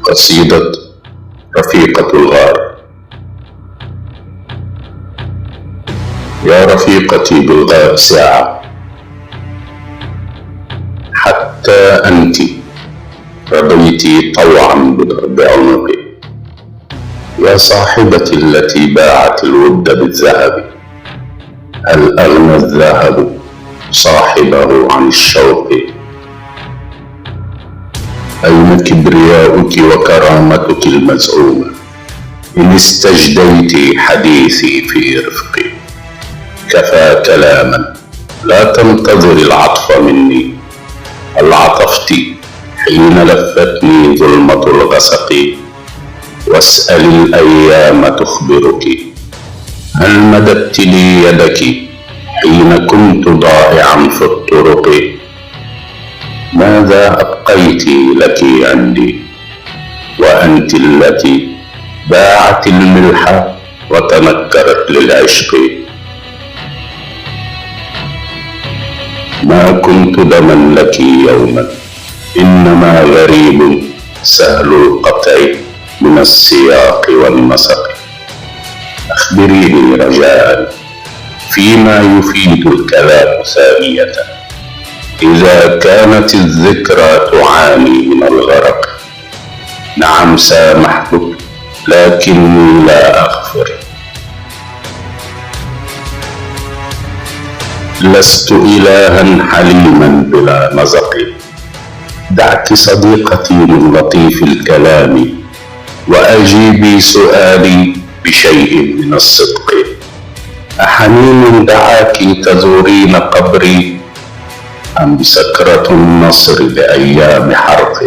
قصيدة رفيقة الغار. يا رفيقتي بالغار ساعة، حتى أنت رضيتي طوعا بضرب عنقي. يا صاحبتي التي باعت الود بالذهب، هل أغنى الذهب صاحبه عن الشوق؟ أين كبرياؤك وكرامتك المزعومة إن استجديت حديثي في رفقي؟ كفى كلاما، لا تنتظر العطف مني. هل عطفت حين لفتني ظلمة الغسق؟ واسأل الأيام تخبرك. هل مددت لي يدك حين كنت ضائعا في الطرق؟ ماذا أبقيت لك عندي وأنت التي باعت الملح وتنكرت للعشق؟ ما كنت دما لك يوما، إنما غريب سهل القطع من السياق والنسق. أخبريني رجاء فيما يفيد الكلام ثانية، إذا كانت الذكرى تعاني من الغرق. نعم سامحتك لكني لا أغفر. لست إلها حليما بلا نزق. دعك صديقتي من لطيف الكلام، وأجيبي سؤالي بشيء من الصدق. أحنين دعاك تزورين قبري، أم سكرة النصر لأيام حرق؟